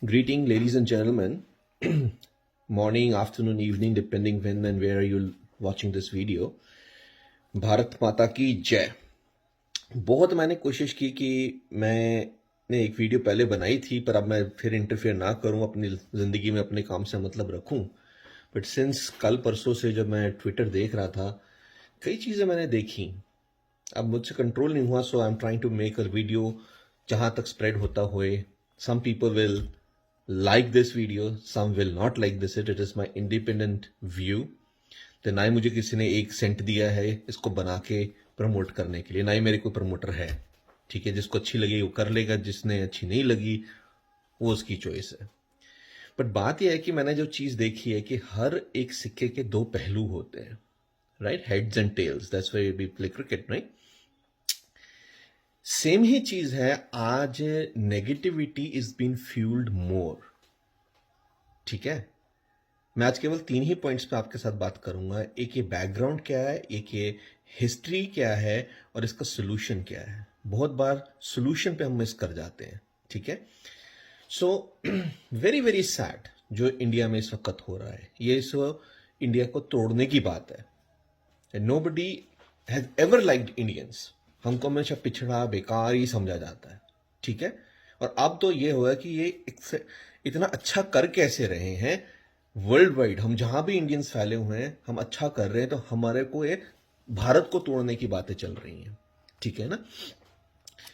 Greeting, ladies and gentlemen. Morning, afternoon, evening, depending when and where you're watching this video. Bharat माता की जय। बहुत मैंने कोशिश की कि मैंने एक वीडियो पहले बनाई थी, पर अब मैं फिर इंटरफेयर ना करूं, अपनी ज़िंदगी में अपने काम से मतलब रखूं। बट सिंस कल परसों से जब मैं ट्विटर देख रहा था, कई चीज़ें मैंने देखी। अब मुझसे कंट्रोल नहीं हुआ, so I am trying to make a video जहां तक स्प्रेड होता हुए। Some people will like this video, some will not like this. It is my independent view. तो ना ही मुझे किसी ने एक सेंट दिया है इसको बना के प्रमोट करने के लिए, ना ही मेरे कोई प्रमोटर है। ठीक है, जिसको अच्छी लगी वो कर लेगा, जिसने अच्छी नहीं लगी वो उसकी चॉइस है। बट बात यह है कि मैंने जो चीज देखी है कि हर एक सिक्के के दो पहलू होते हैं, right? Heads and tails, that's why we play cricket, right? Same ही चीज है आज। Negativity is been fuelled more. ठीक है, मैं आज केवल 3 ही पॉइंट्स पे आपके साथ बात करूंगा। एक ये बैकग्राउंड क्या है, एक ये हिस्ट्री क्या है, और इसका सोल्यूशन क्या है। बहुत बार सोल्यूशन पे हम मिस कर जाते हैं। ठीक है, सो वेरी वेरी सैड जो इंडिया में इस वक्त हो रहा है। ये इस इंडिया को तोड़ने की बात है। Nobody has ever liked Indians. हमको हमेशा पिछड़ा बेकार ही समझा जाता है। ठीक है, और अब तो ये हुआ कि ये इतना अच्छा कर कैसे रहे हैं वर्ल्ड वाइड। हम जहां भी इंडियंस फैले हुए हैं, हम अच्छा कर रहे हैं, तो हमारे को ये भारत को तोड़ने की बातें चल रही हैं। ठीक है ना?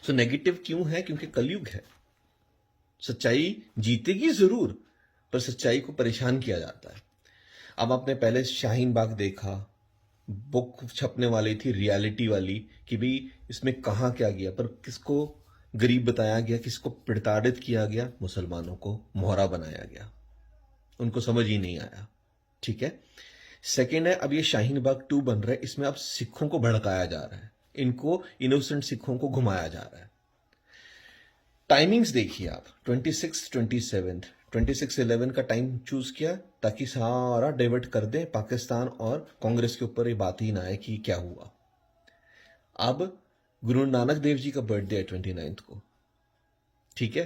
सो नेगेटिव क्यों है? क्योंकि कलयुग है। सच्चाई जीतेगी जरूर, पर सच्चाई को परेशान किया जाता है। अब आपने पहले शाहीन बाग देखा, बुक छपने वाली थी रियलिटी वाली कि भाई इसमें कहां क्या गया, पर किसको गरीब बताया गया, किसको प्रताड़ित किया गया? मुसलमानों को मोहरा बनाया गया। उनको समझ ही नहीं आया। ठीक है, सेकेंड है, अब ये शाहीन बाग 2 बन रहा है, इसमें अब सिखों को भड़काया जा रहा है, इनको इनोसेंट सिखों को घुमाया जा रहा है। टाइमिंग्स देखिए आप, 26 27 26/11 का टाइम चूज किया ताकि सारा डाइवर्ट कर दे पाकिस्तान और कांग्रेस के ऊपर, ये बात ही ना आए कि क्या हुआ। अब गुरु नानक देव जी का बर्थडे है 29 को। ठीक है,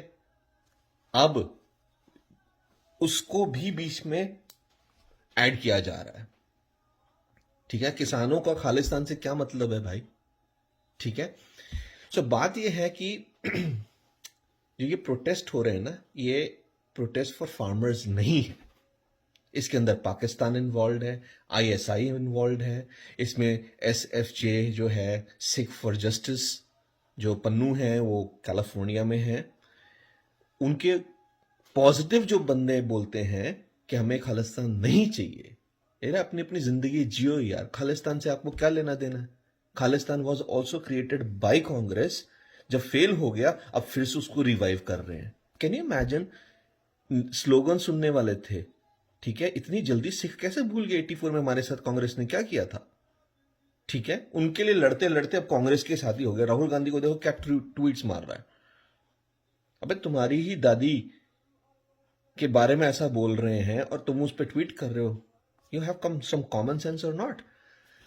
अब उसको भी बीच में ऐड किया जा रहा है। ठीक है, किसानों का खालिस्तान से क्या मतलब है भाई? ठीक है, सो बात यह है कि जो ये प्रोटेस्ट हो रहे हैं ना, ये प्रोटेस्ट फॉर फार्मर्स नहीं है। इसके अंदर पाकिस्तान इन्वॉल्व है, आईएसआई इन्वॉल्व है, इसमें एसएफजे जो है, सिख फॉर जस्टिस, जो पन्नू है वो कैलिफोर्निया में है। उनके पॉजिटिव जो बंदे बोलते हैं कि हमें खालिस्तान नहीं चाहिए। यार अपनी अपनी जिंदगी जियो यार, खालिस्तान से आपको क्या लेना देना है? Khalistan was also created by Congress. जब फेल हो गया, अब फिर से उसको रिवाइव कर रहे हैं। Can you imagine? स्लोगन सुनने वाले थे। ठीक है, इतनी जल्दी सिख कैसे भूल गए 84 में हमारे साथ कांग्रेस ने क्या किया था? ठीक है, उनके लिए लड़ते लड़ते अब कांग्रेस के साथ ही हो गया। राहुल गांधी को देखो क्या ट्वीट्स मार रहा है। अबे तुम्हारी ही दादी के बारे में ऐसा बोल रहे हैं और तुम उस पर ट्वीट कर रहे हो। You have come some common sense or not?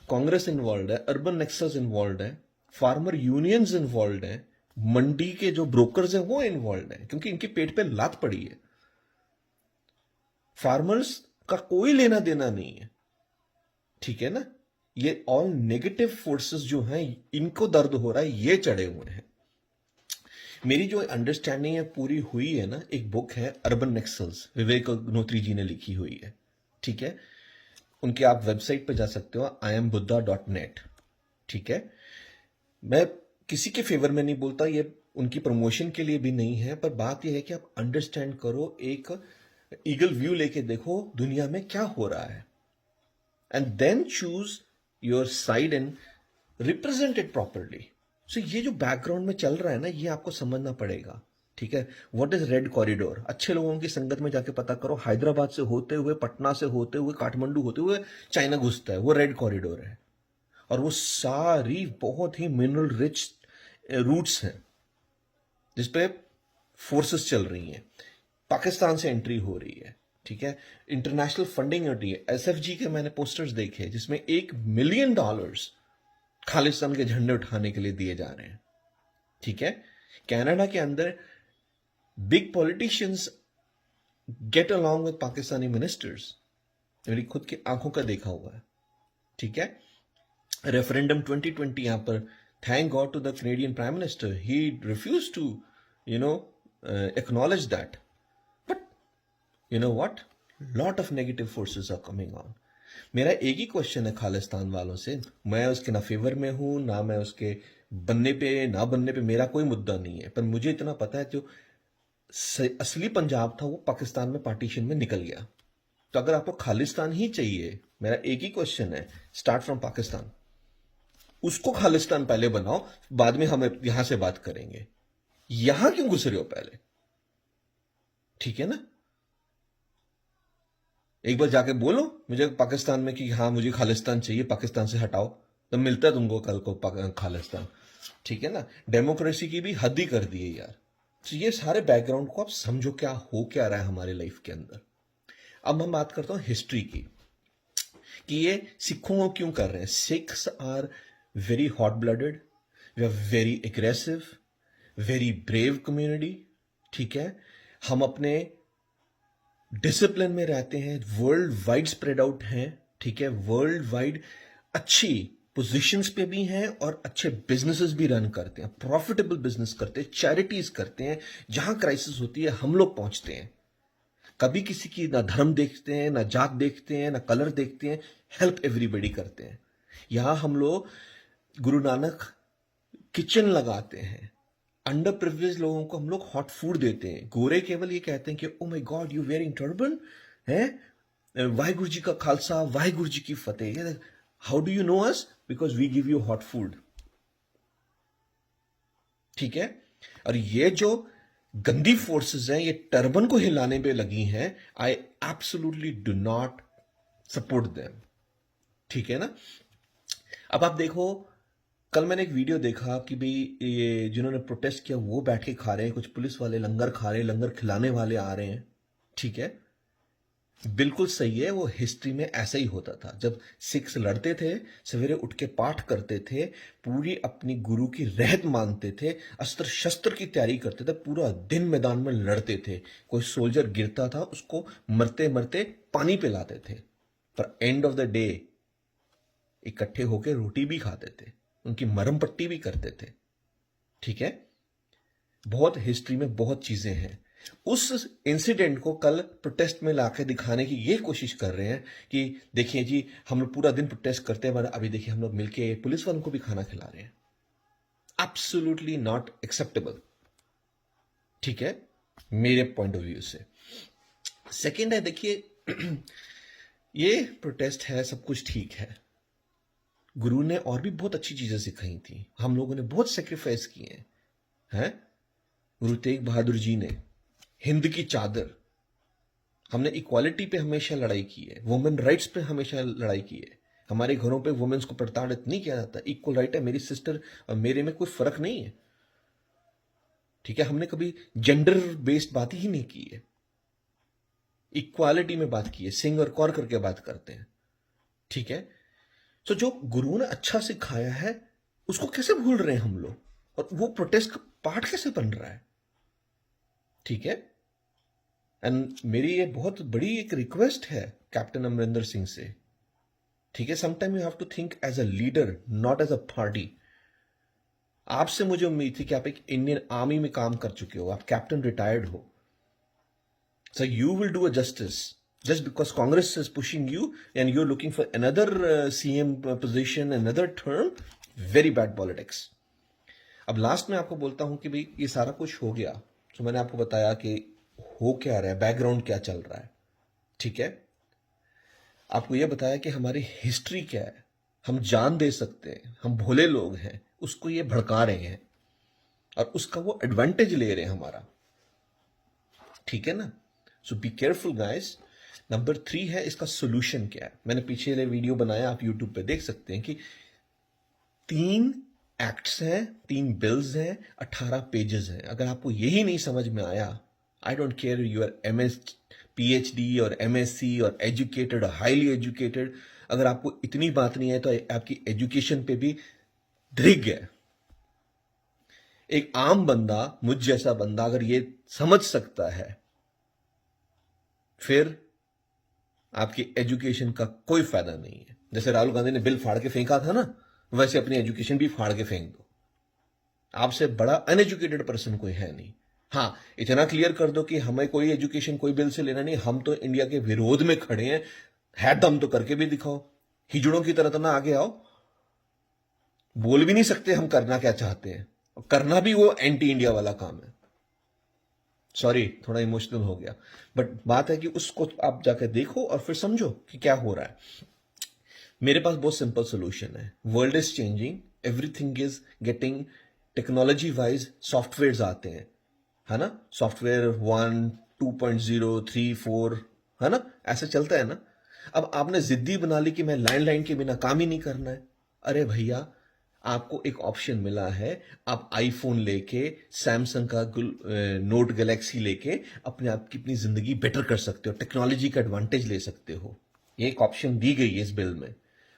Congress involve है, अर्बन नेक्सस इन्वॉल्व है, फार्मर यूनियंस इन्वॉल्व है, मंडी के जो ब्रोकर्स हैं वो इन्वॉल्व है, क्योंकि इनके पेट पे लात पड़ी है। फार्मर्स का कोई लेना देना नहीं है। ठीक है ना? ये ऑल नेगेटिव फोर्सेस जो हैं, इनको दर्द हो रहा है, ये चढ़े हुए हैं। मेरी जो अंडरस्टैंडिंग है पूरी हुई है ना, एक बुक है अर्बन नेक्सल्स, विवेक अग्नोत्री जी ने लिखी हुई है। ठीक है, उनके आप वेबसाइट पे जा सकते हो, iambuddha.net। ठीक है, मैं किसी के फेवर में नहीं बोलता, ये उनकी प्रमोशन के लिए भी नहीं है, पर बात यह है कि आप अंडरस्टैंड करो, एक ईगल व्यू लेके देखो दुनिया में क्या हो रहा है, and then choose your side and represent it properly. So ये जो बैकग्राउंड में चल रहा है ना, ये आपको समझना पड़ेगा। ठीक है, व्हाट इज रेड कॉरिडोर? अच्छे लोगों की संगत में जाके पता करो, हैदराबाद से होते हुए, पटना से होते हुए, काठमांडू होते हुए चाइना घुसता है, वो रेड कॉरिडोर है। और वो सारी बहुत ही मिनरल रिच रूट्स हैं जिसपे फोर्सेस चल रही हैं। पाकिस्तान से एंट्री हो रही है। ठीक है, इंटरनेशनल फंडिंग हो रही है। एसएफजी के मैंने पोस्टर्स देखे जिसमें $1 मिलियन खालिस्तान के झंडे उठाने के लिए दिए जा रहे हैं। ठीक है, कनाडा के अंदर big politicians get along with Pakistani ministers, मेरी खुद की आंखों का देखा हुआ है, ठीक है। रेफरेंडम 2020 यहां पर, thank god to the Canadian prime minister, he refuse to you know acknowledge that, but you know what, lot of negative forces are coming on. मेरा एक ही क्वेश्चन है खालिस्तान वालों से, मैं उसके ना फेवर में हूं ना मैं उसके बनने पे ना बनने पे, मेरा कोई मुद्दा नहीं है, पर मुझे इतना पता है जो असली पंजाब था वो पाकिस्तान में पार्टीशन में निकल गया। तो अगर आपको खालिस्तान ही चाहिए, मेरा एक ही क्वेश्चन है, स्टार्ट फ्रॉम पाकिस्तान, उसको खालिस्तान पहले बनाओ, बाद में हम यहां से बात करेंगे। यहां क्यों घुस रहे हो पहले, ठीक है ना। एक बार जाके बोलो मुझे पाकिस्तान में कि हाँ मुझे खालिस्तान चाहिए, पाकिस्तान से हटाओ, तो मिलता है तुमको कल को खालिस्तान, ठीक है ना। डेमोक्रेसी की भी हद ही कर दी है यार। तो ये सारे बैकग्राउंड को आप समझो, क्या हो क्या रहा है हमारे लाइफ के अंदर। अब हम बात करता हूं हिस्ट्री की, कि ये सिखों को क्यों कर रहे हैं। Sikhs are very hot blooded, we are very aggressive, very brave community, ठीक है। हम अपने डिसिप्लिन में रहते हैं, वर्ल्ड वाइड स्प्रेड आउट हैं, ठीक है, वर्ल्ड वाइड अच्छी पोजीशंस पे भी हैं और अच्छे बिजनेसेस भी रन करते हैं, प्रॉफिटेबल बिजनेस करते हैं, चैरिटीज करते हैं, जहां क्राइसिस होती है हम लोग पहुंचते हैं। कभी किसी की ना धर्म देखते हैं, ना जात देखते हैं, ना कलर देखते हैं, हेल्प एवरीबडी करते हैं। यहां हम लोग गुरु नानक किचन लगाते हैं, अंडर प्रिविलेज लोगों को हम लोग हॉट फूड देते हैं। गोरे केवल ये कहते हैं कि oh my God you wearing turban है, वाहिगुरु जी का खालसा, वाहिगुरु जी की फतेह। How do you know us? Because we give you hot food, ठीक है। और ये जो गंदी फोर्सेस हैं ये टर्बन को हिलाने पे लगी हैं, I absolutely do not support them, ठीक है ना। अब आप देखो, कल मैंने एक वीडियो देखा कि भाई ये जिन्होंने प्रोटेस्ट किया वो बैठ के खा रहे हैं, कुछ पुलिस वाले लंगर खा रहे हैं, लंगर खिलाने वाले आ रहे हैं, ठीक है, बिल्कुल सही है। वो हिस्ट्री में ऐसा ही होता था, जब सिख्स लड़ते थे, सवेरे उठ के पाठ करते थे, पूरी अपनी गुरु की रहत मानते थे, अस्त्र शस्त्र की तैयारी करते थे, पूरा दिन मैदान में लड़ते थे। कोई सोल्जर गिरता था उसको मरते मरते पानी पिलाते थे, पर एंड ऑफ द डे इकट्ठे होकर रोटी भी खाते थे, उनकी मरहम पट्टी भी करते थे, ठीक है। बहुत हिस्ट्री में बहुत चीजें हैं। उस इंसिडेंट को कल प्रोटेस्ट में लाके दिखाने की ये कोशिश कर रहे हैं कि देखिए जी हम लोग पूरा दिन प्रोटेस्ट करते हैं, अभी देखिए हम लोग मिलके पुलिस वालों को भी खाना खिला रहे हैं। एब्सोल्युटली नॉट एक्सेप्टेबल, ठीक है, मेरे पॉइंट ऑफ व्यू से। सेकेंड है, देखिए ये प्रोटेस्ट है, सब कुछ ठीक है, गुरु ने और भी बहुत अच्छी चीजें सिखाई थी, हम लोगों ने बहुत सेक्रीफाइस किए हैं। गुरु तेग बहादुर जी ने हिंद की चादर, हमने इक्वालिटी पे हमेशा लड़ाई की है, वुमेन राइट्स पे हमेशा लड़ाई की है, हमारे घरों पे वुमेन्स को प्रताड़ित नहीं किया जाता, इक्वल राइट है, मेरी सिस्टर और मेरे में कोई फर्क नहीं है, ठीक है। हमने कभी जेंडर बेस्ड बात ही नहीं की है, इक्वालिटी में बात की है, सिंग और कौर करके बात करते हैं, ठीक है। तो जो गुरु ने अच्छा सिखाया है उसको कैसे भूल रहे हैं हम लोग, और वो प्रोटेस्ट का पार्ट कैसे बन रहा है, ठीक है। एंड मेरी ये बहुत बड़ी एक रिक्वेस्ट है कैप्टन अमरिंदर सिंह से, ठीक है। Sometime you have to think as a leader, not as a party. आपसे मुझे उम्मीद थी कि आप एक इंडियन आर्मी में काम कर चुके हो, आप कैप्टन रिटायर्ड हो, so you will do a justice. Just because Congress is pushing you and you're looking for another CM position, another term, very bad politics. अब लास्ट में आपको बोलता हूं कि भाई ये सारा कुछ हो गया, तो मैंने आपको बताया कि हो क्या रहा है, बैकग्राउंड क्या चल रहा है, ठीक है। आपको यह बताया कि हमारी हिस्ट्री क्या है, हम जान दे सकते हैं, हम भोले लोग हैं, उसको ये भड़का रहे हैं और उसका वो एडवांटेज ले रहे हैं हमारा, ठीक है ना। सो बी केयरफुल गाइस। नंबर 3 है, इसका सोल्यूशन क्या है। मैंने पीछे वीडियो बनाया, आप यूट्यूब पे देख सकते हैं कि 3 एक्ट्स हैं, 3 बिल्स हैं, 18 पेजेस हैं। अगर आपको यही नहीं समझ में आया, I don't care you are MS PhD और MSc और एजुकेटेड और हाईली एजुकेटेड, अगर आपको इतनी बात नहीं है तो आपकी एजुकेशन पे भी ड्रिग है। एक आम बंदा, मुझ जैसा बंदा अगर ये समझ सकता है फिर आपकी एजुकेशन का कोई फायदा नहीं है। जैसे राहुल गांधी ने बिल फाड़ के फेंका था ना, वैसे अपनी एजुकेशन भी फाड़ के फेंक दो। आपसे बड़ा अनएजुकेटेड पर्सन कोई है नहीं। हाँ, इतना क्लियर कर दो कि हमें कोई एजुकेशन कोई बिल से लेना नहीं, हम तो इंडिया के विरोध में खड़े हैं, है दम तो करके भी दिखाओ। हिजड़ों की तरह तो ना आगे आओ। बोल भी नहीं सकते हम करना क्या चाहते हैं, और करना भी वो एंटी इंडिया वाला काम है। सॉरी, थोड़ा इमोशनल हो गया, बट बात है कि उसको आप जाकर देखो और फिर समझो कि क्या हो रहा है। मेरे पास बहुत सिंपल सोल्यूशन है। World is changing, everything is getting, technology wise software आते हैं, है ना, सॉफ्टवेयर 1, 2.0, 3, 4, है ना, ऐसे चलता है ना। अब आपने जिद्दी बना ली कि मैं लैंडलाइन के बिना काम ही नहीं करना है। अरे भैया, आपको एक ऑप्शन मिला है, आप आईफोन लेके, सैमसंग का नोट गैलेक्सी लेके अपने आप की अपनी जिंदगी बेटर कर सकते हो, टेक्नोलॉजी का एडवांटेज ले सकते हो। ये एक ऑप्शन दी गई है इस बिल में,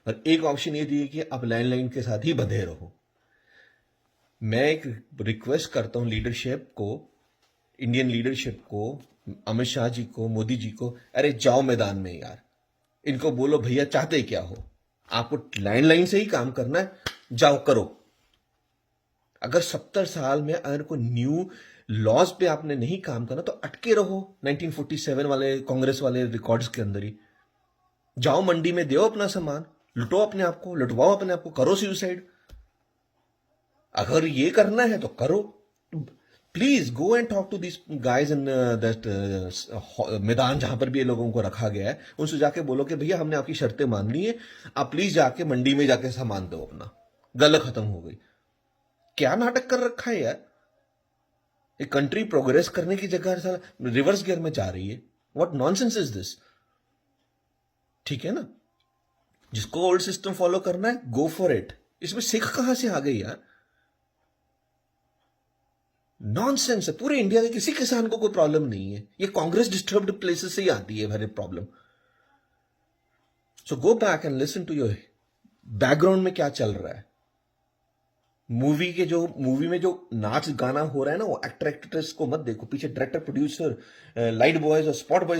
और एक ऑप्शन ये दी है कि आप लैंडलाइन के साथ ही बंधे रहो। मैं एक रिक्वेस्ट करता हूं लीडरशिप को, इंडियन लीडरशिप को, अमित शाह जी को, मोदी जी को, अरे जाओ मैदान में यार। इनको बोलो भैया चाहते क्या हो, आपको लैंडलाइन से ही काम करना है, जाओ करो। अगर 70 साल में अगर कोई न्यू लॉज पे आपने नहीं काम करना तो अटके रहो 1947 वाले कांग्रेस वाले रिकॉर्ड्स के अंदर ही। जाओ मंडी में, दो अपना सामान, लुटो अपने आप को, लुटवाओ अपने आप को, करो सुसाइड। अगर ये करना है तो करो। Please go and talk to this guys in that मैदान जहां पर भी ये लोगों को रखा गया है, उनसे जाके बोलो कि भैया हमने आपकी शर्तें मान ली है, आप प्लीज जाके मंडी में जाके सामान दो अपना, गल खत्म हो गई। क्या नाटक कर रखा है यार। ये कंट्री प्रोग्रेस करने की जगह रिवर्स गियर में जा रही है। What nonsense is this. ठीक है ना, जिसको ओल्ड सिस्टम फॉलो करना है गो फॉर इट। इसमें सिख कहां से आ गई यार। नॉनसेंस है। पूरे इंडिया के किसी किसान को कोई प्रॉब्लम नहीं है, ये कांग्रेस डिस्टर्ब्ड प्लेसेस से ही आती है हर problem. So go back and listen to your background में क्या चल रहा है। मूवी में जो नाच गाना हो रहा है ना, वो एक्टर एक्ट्रेस को मत देखो, पीछे डायरेक्टर, प्रोड्यूसर, लाइट बॉयज और स्पॉट बॉयज